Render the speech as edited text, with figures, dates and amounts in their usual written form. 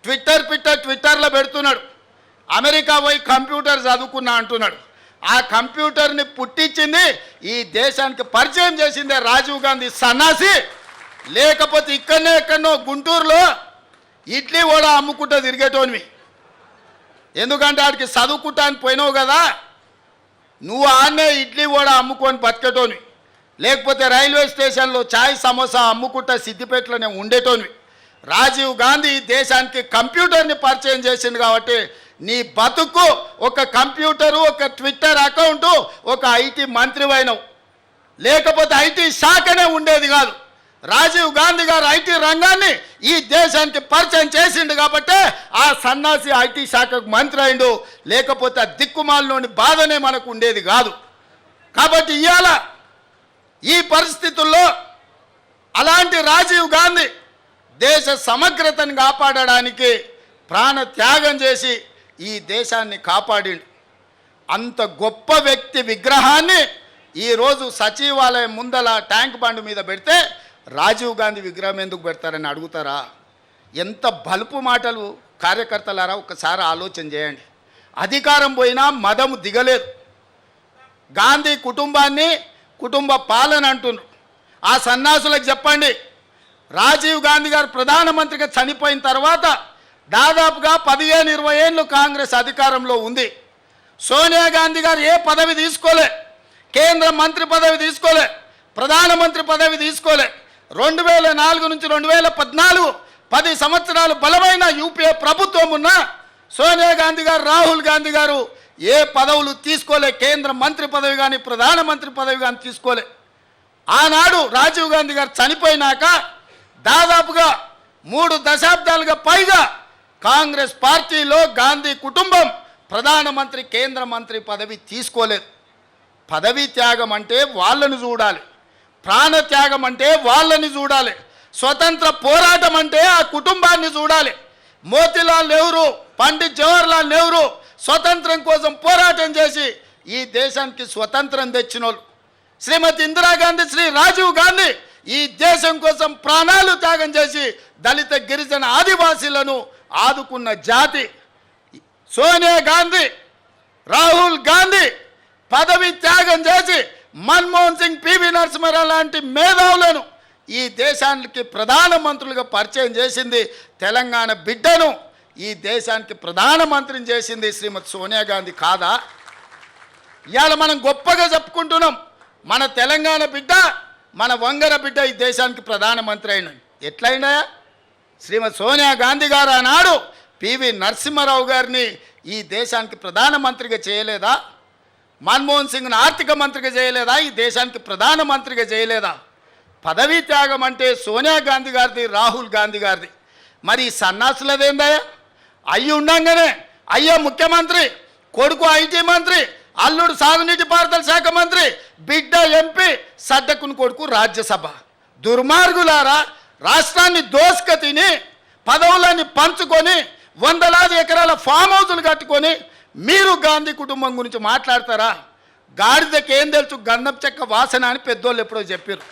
ట్విట్టర్లో పెడుతున్నాడు. అమెరికా పోయి కంప్యూటర్ చదువుకున్నా అంటున్నాడు. ఆ కంప్యూటర్ని పుట్టించింది ఈ దేశానికి పరిచయం చేసిందే రాజీవ్ గాంధీ సన్నాసి. లేకపోతే ఎక్కడనో గుంటూరులో ఇడ్లీ కూడా అమ్ముకుంటూ తిరిగేటోనివి. ఎందుకంటే ఆడికి చదువుకుంటానికి పోయినావు కదా, నువ్వు ఆన్నే ఇడ్లీ కూడా అమ్ముకొని బతికేటోనివి. లేకపోతే రైల్వే స్టేషన్లో చాయ్ సమోసా అమ్ముకుంటా సిద్దిపేటలోనే ఉండేటోనివి. రాజీవ్ గాంధీ దేశానికి కంప్యూటర్ని పరిచయం చేసింది కాబట్టి నీ బతుకు ఒక కంప్యూటరు, ఒక ట్విట్టర్ అకౌంటు, ఒక ఐటీ మంత్రివైనవు. లేకపోతే ఐటీ శాఖనే ఉండేది కాదు. రాజీవ్ గాంధీ గారు ఐటీ రంగాన్ని ఈ దేశానికి పరిచయం చేసిండు కాబట్టి ఆ సన్నాసి ఐటీ శాఖకు మంత్రి అయిండు. లేకపోతే ఆ దిక్కుమాలలోని బాధనే మనకు ఉండేది కాదు. కాబట్టి ఇవాళ ఈ పరిస్థితుల్లో అలాంటి రాజీవ్ గాంధీ దేశ సమగ్రతను కాపాడడానికి ప్రాణ త్యాగం చేసి ఈ దేశాన్ని కాపాడిండు. అంత గొప్ప వ్యక్తి విగ్రహాన్ని ఈరోజు సచివాలయం ముందల ట్యాంక్ బండ్ మీద పెడితే రాజీవ్ గాంధీ విగ్రహం ఎందుకు పెడతారని అడుగుతారా? ఎంత బలుపు మాటలు కార్యకర్తలారా, ఒక్కసారి ఆలోచన చేయండి. అధికారం పోయినా మదము దిగలేదు. గాంధీ కుటుంబాన్ని కుటుంబ పాలన అంటున్నారు. ఆ సన్నాసులకు చెప్పండి, రాజీవ్ గాంధీ గారు ప్రధానమంత్రిగా చనిపోయిన తర్వాత దాదాపుగా 15-20 ఏళ్ళు కాంగ్రెస్ అధికారంలో ఉంది. సోనియా గాంధీ గారు ఏ పదవి తీసుకోలే, కేంద్ర మంత్రి పదవి తీసుకోలే, ప్రధానమంత్రి పదవి తీసుకోలే. 2004 నుంచి 2014 10 సంవత్సరాలు బలమైన యూపీఏ ప్రభుత్వం ఉన్న సోనియా గాంధీ గారు, రాహుల్ గాంధీ గారు ఏ పదవులు తీసుకోలే. కేంద్ర మంత్రి పదవి కానీ ప్రధానమంత్రి పదవి కానీ తీసుకోలే. ఆనాడు రాజీవ్ గాంధీ గారు చనిపోయినాక దాదాపుగా 3 దశాబ్దాలుగా పైగా కాంగ్రెస్ పార్టీలో గాంధీ కుటుంబం ప్రధానమంత్రి, కేంద్ర మంత్రి పదవి తీసుకోలేదు. పదవి త్యాగం అంటే వాళ్ళని చూడాలి, ప్రాణ త్యాగం అంటే వాళ్ళని చూడాలి, స్వతంత్ర పోరాటం అంటే ఆ కుటుంబాన్ని చూడాలి. మోతీలాల్ నెహ్రూ, పండిత్ జవహర్లాల్ నెహ్రూ స్వతంత్రం కోసం పోరాటం చేసి ఈ దేశానికి స్వతంత్రం తెచ్చినోళ్ళు. శ్రీమతి ఇందిరాగాంధీ, శ్రీ రాజీవ్ గాంధీ ఈ దేశం కోసం ప్రాణాలు త్యాగం చేసి దళిత, గిరిజన, ఆదివాసీలను ఆదుకున్న జాతి. సోనియా గాంధీ, రాహుల్ గాంధీ పదవి త్యాగం చేసి మన్మోహన్ సింగ్, పివి నరసింహారావు లాంటి మేధావులను ఈ దేశానికి ప్రధానమంత్రులుగా పరిచయం చేసింది. తెలంగాణ బిడ్డను ఈ దేశానికి ప్రధానమంత్రిని చేసింది శ్రీమతి సోనియా గాంధీ కాదా? ఇవాళ మనం గొప్పగా చెప్పుకుంటున్నాం, మన తెలంగాణ బిడ్డ, మన వంగర బిడ్డ ఈ దేశానికి ప్రధానమంత్రి అయిన. ఎట్లయినా శ్రీమతి సోనియా గాంధీ గారు ఆనాడు పివి నరసింహారావు గారిని ఈ దేశానికి ప్రధానమంత్రిగా చేయలేదా? మన్మోహన్ సింగ్ను ఆర్థిక మంత్రిగా చేయలేదా? ఈ దేశానికి ప్రధానమంత్రిగా చేయలేదా? పదవీ త్యాగం అంటే సోనియా గాంధీ గారిది, రాహుల్ గాంధీ గారిది. మరి ఈ సన్నాసులదేందయ్యా? అయ్యి ఉండంగానే అయ్యో ముఖ్యమంత్రి, కొడుకు ఐటీ మంత్రి, అల్లుడు సాగునీటి పారుదల శాఖ మంత్రి, బిడ్డ ఎంపీ, సడ్డకుని కొడుకు రాజ్యసభ. దుర్మార్గులారా, రాష్ట్రాన్ని దోసుక తిని పదవులన్నీ పంచుకొని వందలాది ఎకరాల ఫామ్ హౌజులు కట్టుకొని మీరు గాంధీ కుటుంబం గురించి మాట్లాడతారా? గాడిదకి ఏం తెలుసు గంధం చెక్క వాసన అని పెద్దోళ్ళు ఎప్పుడో చెప్పారు.